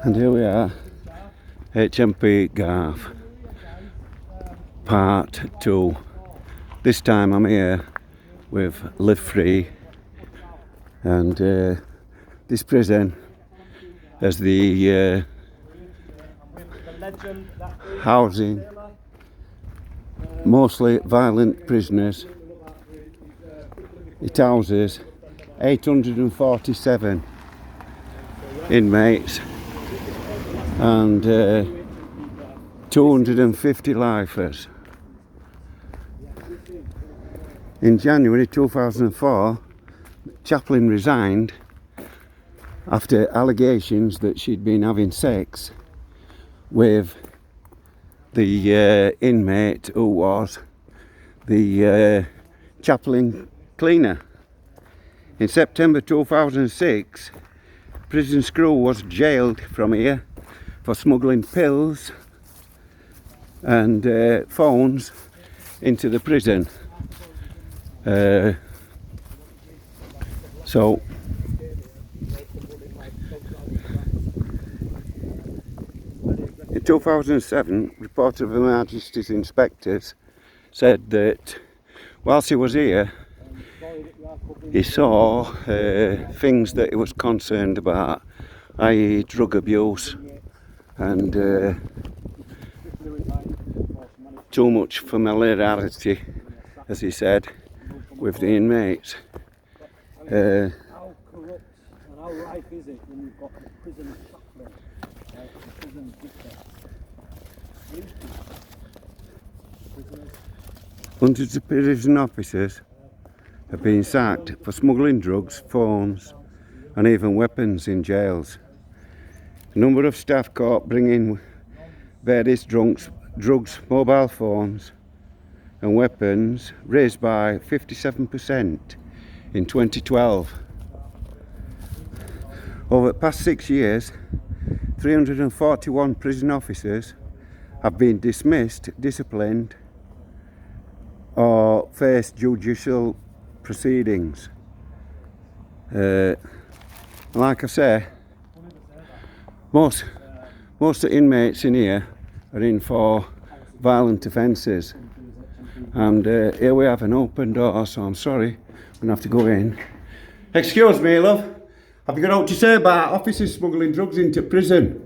And here we are, H.M.P Garth, part 2. This time I'm here with Live Free, and this prison has the housing mostly violent prisoners. It houses 847 inmates and 250 lifers. In January 2004, Chaplain resigned after allegations that she'd been having sex with the inmate who was the chaplain cleaner. In September 2006, prison crew was jailed from here for smuggling pills and phones into the prison. So in 2007, report of Her Majesty's inspectors said that whilst he was here, he saw things that he was concerned about, i.e. drug abuse and too much familiarity, as he said, with the inmates. How corrupt and how rife is it when you've got a prison chaplain, a prison vicar? Hundreds of prison officers have been sacked for smuggling drugs, phones and even weapons in jails. The number of staff caught bringing various drugs, mobile phones and weapons raised by 57% in 2012. Over the past 6 years, 341 prison officers have been dismissed, disciplined or faced judicial proceedings. Like I say, most of the inmates in here are in for violent offences, and here we have an open door, so I'm sorry, I'm going to have to go in. Excuse me, love, have you got out to say about officers smuggling drugs into prison?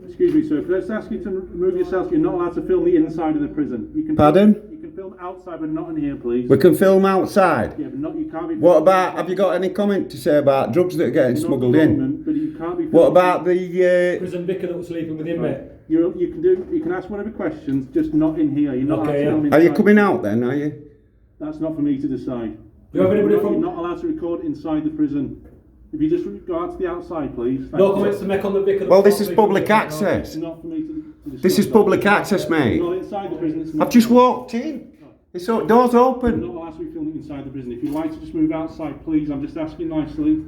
Excuse me, sir, could I just ask you to remove yourself? You're not allowed to film the inside of the prison. You can Pardon? You can film outside, but not in here, please. We can film outside? Yeah, but not, you can't be... What about, have you got any comment to say about drugs that are getting smuggled in? But you can't be... What about the... prison vicar that was sleeping with inmate? You can ask whatever questions, just not in here. You're not allowed to film Are you inside. coming out then, are you? That's not for me to decide. You're not allowed to record inside the prison. If you just go out to the outside, please. No comments to make on the vicar. Well, this is public access. It's not for me to discuss. This is public access, mate. Not inside the prison. It's not. I've just walked in. It's doors You're open. not allowed to be filming inside the prison. If you'd like to just move outside, please. I'm just asking nicely.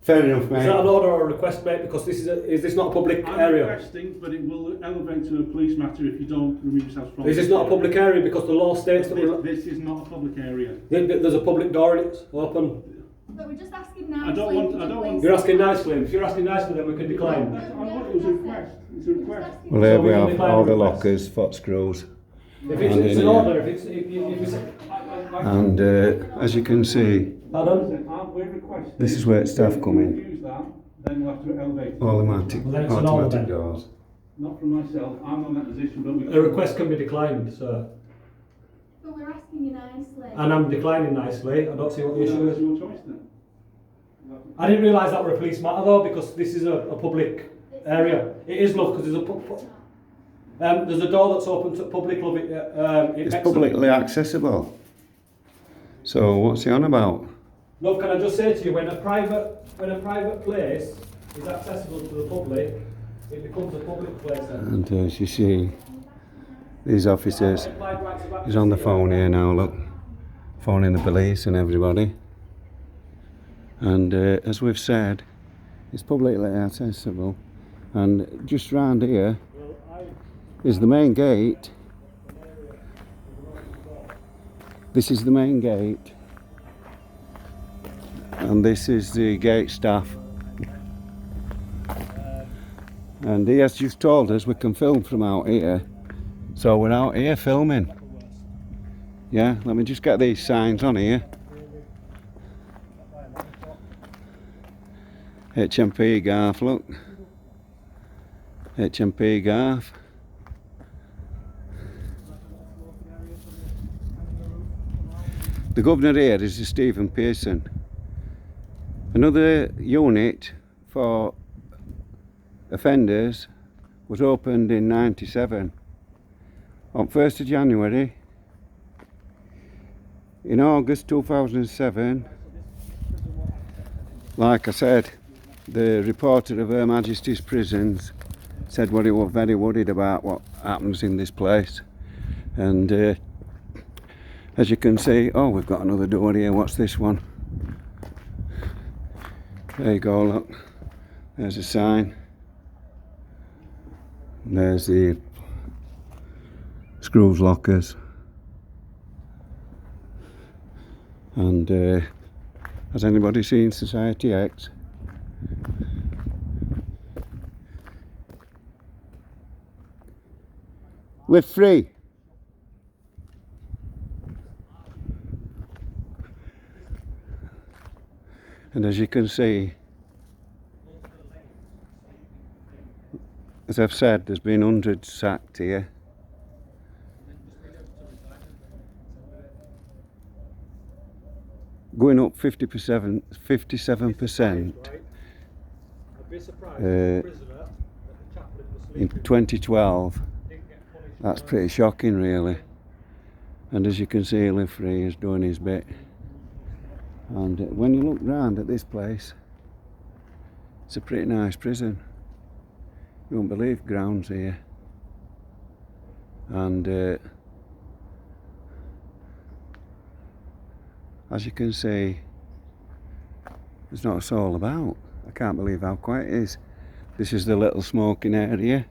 Fair enough, Is that an mate. order or a request, mate? Because this is this not a public I'm area? requesting, but it will elevate to a police matter if you don't remove yourself from. Is this not a public area? Because the law states that This is not a public area. there's a public door and it's open. But we're just asking nicely. I don't want. You're asking nicely. If you're asking nicely, then we can decline. It was a request. It's a request. Well, here we have all the lockers, foot screws. If it's an order, if it's And as you can see, pardon? We're requesting. this is where staff come in. Use that, then we'll have to elevate. Automatic Well, then it's an order then. doors. Not from myself. I'm on that position, but we. A request can be declined, sir. But we're asking you nicely. And I'm declining nicely. I don't see what the issue It's is. your choice then. I didn't realise that were a police matter though, because this is a public area. It is, love, because there's a door that's open to public, love. It's publicly accessible. So what's he on about? Love, can I just say to you, when a private place is accessible to the public, it becomes a public place then. And as you see, these officers, he's on the phone here now, look, phoning the police and everybody. And as we've said, it's publicly accessible. And just round here is the main gate. This is the main gate. And this is the gate staff. And he has just told us we can film from out here. So we're out here filming. Yeah, let me just get these signs on here. HMP Garth, look. HMP Garth. The governor here is Stephen Pearson. Another unit for offenders was opened in '97. On 1st of January, in August 2007, like I said, the reporter of Her Majesty's Prisons said what he was very worried about what happens in this place. And as you can see, oh, we've got another door here. What's this one? There you go, look. There's a sign. There's the screws lockers. And has anybody seen Society X? Live free. And as you can see, as I've said, there's been hundreds sacked here. Going up 57%. In 2012. That's pretty shocking, really. And as you can see, Live Free is doing his bit. And when you look round at this place, it's a pretty nice prison. You won't believe grounds here. And as you can see, there's not a soul about. I can't believe how quiet it is. This is the little smoking area.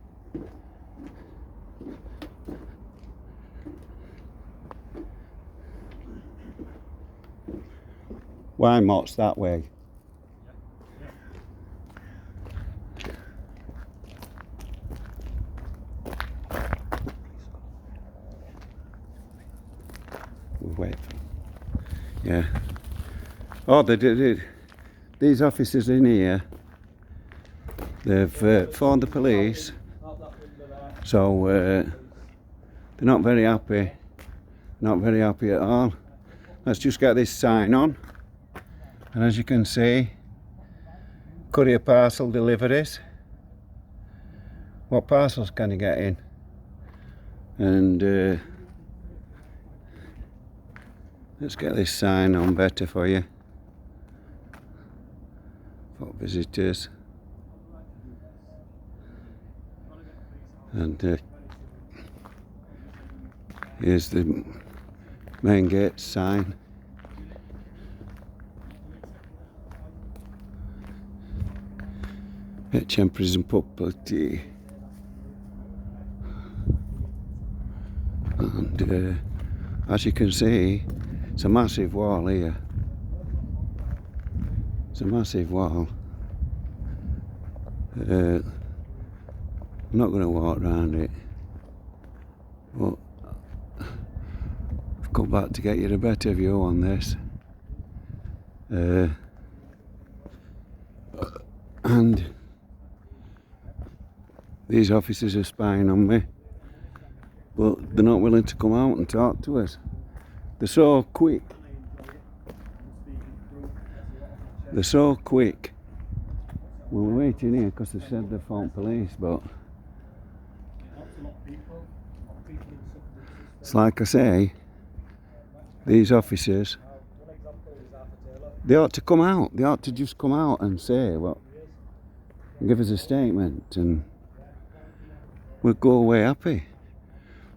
Why Mott's that way? We'll wait. Yeah. Oh, they did. These officers in here, they've phoned the police, so they're not very happy. Not very happy at all. Let's just get this sign on. And as you can see, courier parcel deliveries. What parcels can you get in? And let's get this sign on better for you. For visitors. And here's the main gate sign. H.M. Prison Property. And as you can see, it's a massive wall here. It's a massive wall. I'm not going to walk around it, but I've come back to get you a better view on this. And these officers are spying on me, but they're not willing to come out and talk to us. They're so quick. They're so quick. We were waiting here because they said they phoned police, but it's like I say, these officers, they ought to come out. They ought to just come out and say what, give us a statement, and we'll go away happy.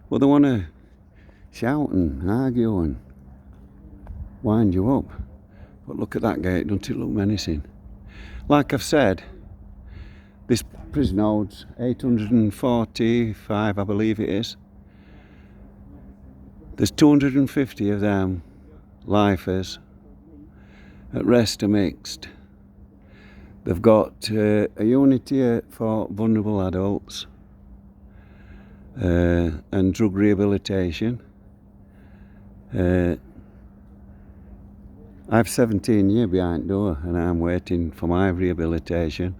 But they want to shout and argue and wind you up. But look at that gate, doesn't it look menacing? Like I've said, this prison holds 845, I believe it is. There's 250 of them lifers. At rest are mixed. They've got a unit here for vulnerable adults and drug rehabilitation. I've 17 years behind door and I'm waiting for my rehabilitation.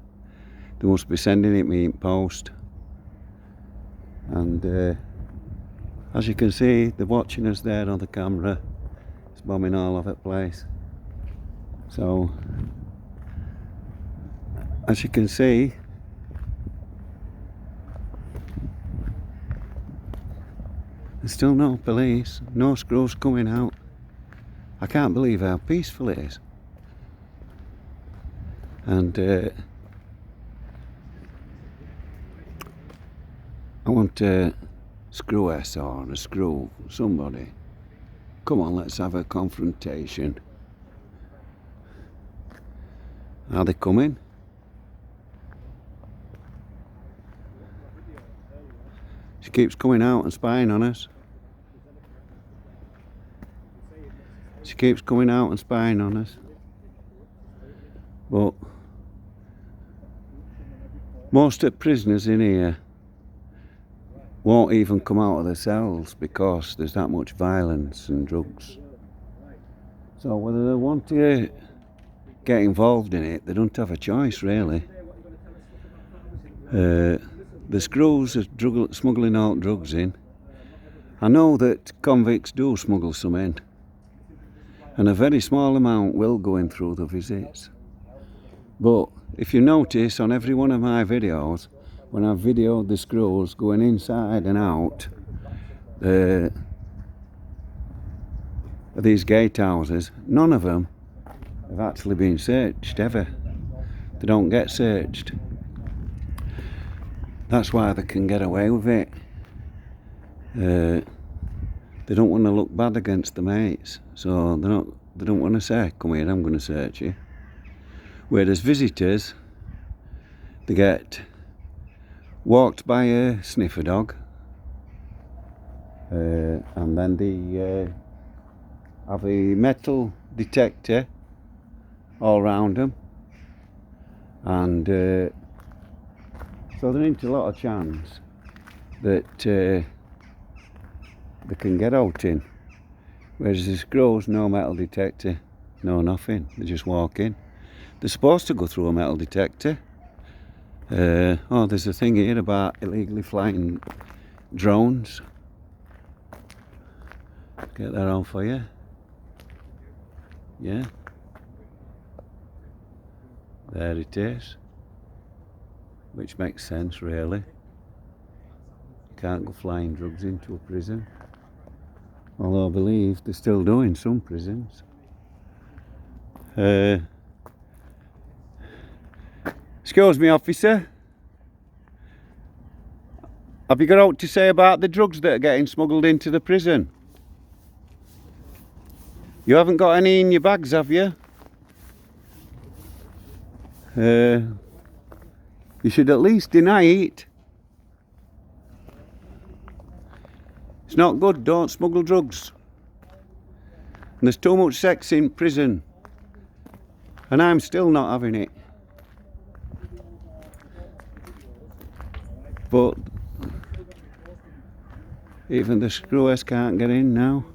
They must be sending it me in post. And as you can see, they're watching us there on the camera. It's bombing all over the place. So, as you can see, there's still no police, no screws coming out. I can't believe how peaceful it is. And I want a screw S or a screw, somebody. Come on, let's have a confrontation. Are they coming? She keeps coming out and spying on us. She keeps coming out and spying on us. But most of the prisoners in here won't even come out of their cells because there's that much violence and drugs. So whether they want to get involved in it, they don't have a choice really. The screws are smuggling all drugs in. I know that convicts do smuggle some in, and a very small amount will go in through the visits. But if you notice on every one of my videos, when I've videoed the screws going inside and out of these gatehouses, none of them have actually been searched ever. They don't get searched. That's why they can get away with it. They don't want to look bad against the mates, so they don't want to say, come here, I'm going to search you. Whereas visitors, they get walked by a sniffer dog, and then they have a metal detector all round them, and so they're into a lot of chance that they can get out in. Whereas the screws, no metal detector, no nothing, they just walk in. They're supposed to go through a metal detector. Oh, there's a thing here about illegally flying drones. Get that on for you. Yeah. There it is. Which makes sense, really. You can't go flying drugs into a prison. Although I believe they're still doing some prisons. Excuse me, officer. Have you got out to say about the drugs that are getting smuggled into the prison? You haven't got any in your bags, have you? You should at least deny it. It's not good, don't smuggle drugs. And there's too much sex in prison. And I'm still not having it. But even the screws can't get in now.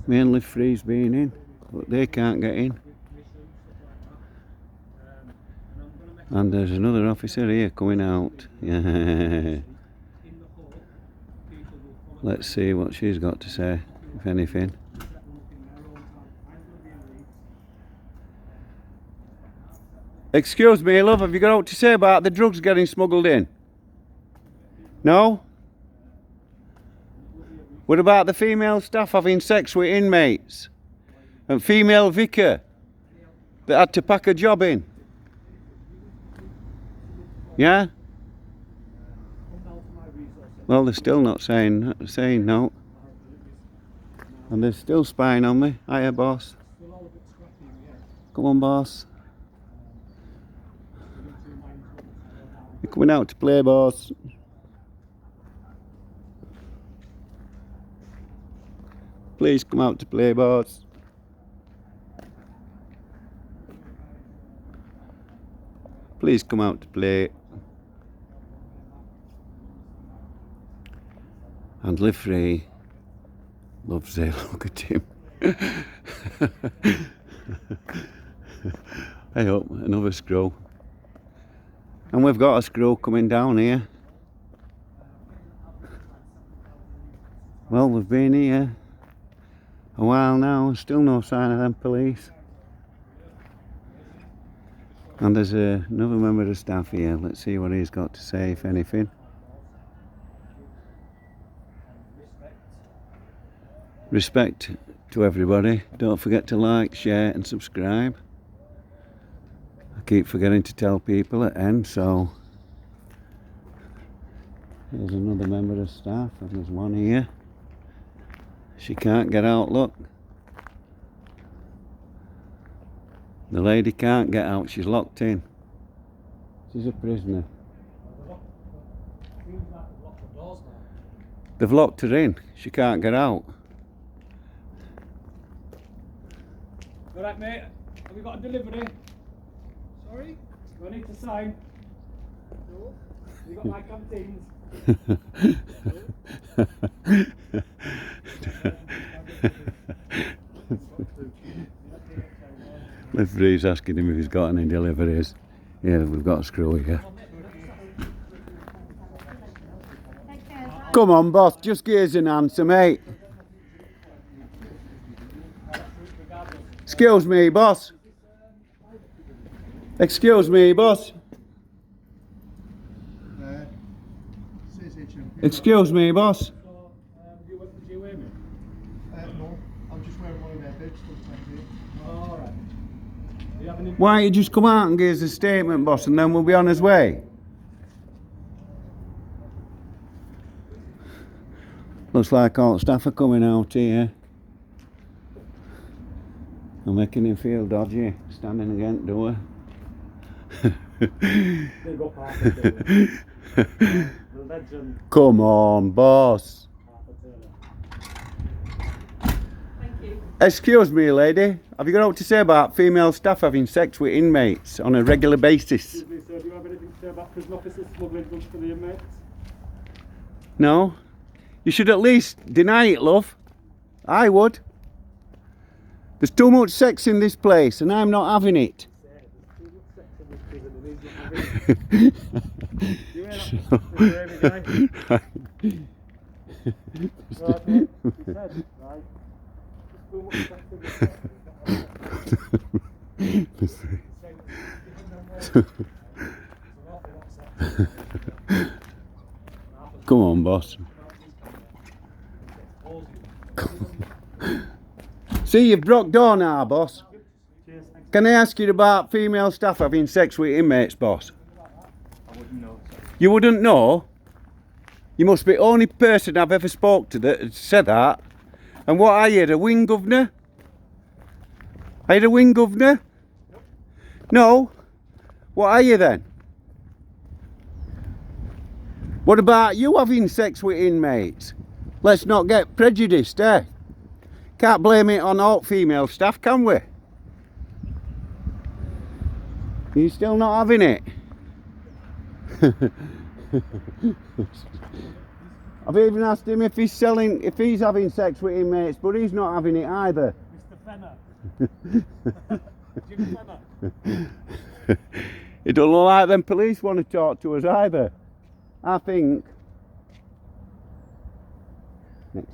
Mainly Free's been in, but they can't get in. And there's another officer here coming out. Yeah. Let's see what she's got to say, if anything. Excuse me, love, have you got out to say about the drugs getting smuggled in? No? What about the female staff having sex with inmates? And female vicar that had to pack a job in? Yeah? Well, they're still not saying no. And they're still spying on me. Hiya, boss. Come on, boss. You're coming out to play, boss. Please come out to play, boss. Please come out to play. And live free. Love Zay, look at him. Hey up, another screw. And we've got a screw coming down here. Well, we've been here a while now, still no sign of them police. And there's another member of the staff here. Let's see what he's got to say, if anything. Respect to everybody. Don't forget to like, share and subscribe. I keep forgetting to tell people at the end, so here's another member of staff, and there's one here. She can't get out, look. The lady can't get out, she's locked in. She's a prisoner. They've locked her in, she can't get out. Alright mate, have we got a delivery? Sorry? Do I need to sign? No. Have you got my canteens? Referee's asking him if he's got any deliveries. Yeah, we've got a screw here. Come on, boss, just give us an answer, mate. Excuse me, boss. Excuse me, boss. Says H.M.P. Excuse me, boss. Do you wear me? No, I'm just wearing one of their bibs. Alright. Do you have any... Why don't you just come out and give us a statement, boss, and then we'll be on his way? Looks like all the staff are coming out here. I'm making him feel dodgy, standing against the door. They've got half a turn. The legend. Come on, boss. Thank you. Excuse me, lady. Have you got aught to say about female staff having sex with inmates on a regular basis? Excuse me sir, do you have anything to say about prison officers smuggling drugs for the inmates? No? You should at least deny it, love. I would. There's too much sex in this place and I'm not having it. You hear that? Right, mate. Right. Too much sex in this place. Come on, boss. See, you've broke door now, boss. Cheers, thanks. Can I ask you about female staff having sex with inmates, boss? I wouldn't know. You wouldn't know? You must be the only person I've ever spoke to that said that. And what are you, a wing governor? Are you a wing governor? No? What are you then? What about you having sex with inmates? Let's not get prejudiced, eh? Can't blame it on all female staff, can we? You still not having it? I've even asked him if he's having sex with inmates, but he's not having it either. Mr. Fenner. Jimmy Fenner. It don't look like them police want to talk to us either. I think. Next.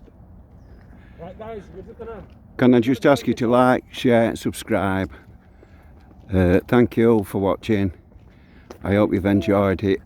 Right guys, we're just gonna... Can I just ask you to like, share, subscribe? Thank you all for watching. I hope you've enjoyed it.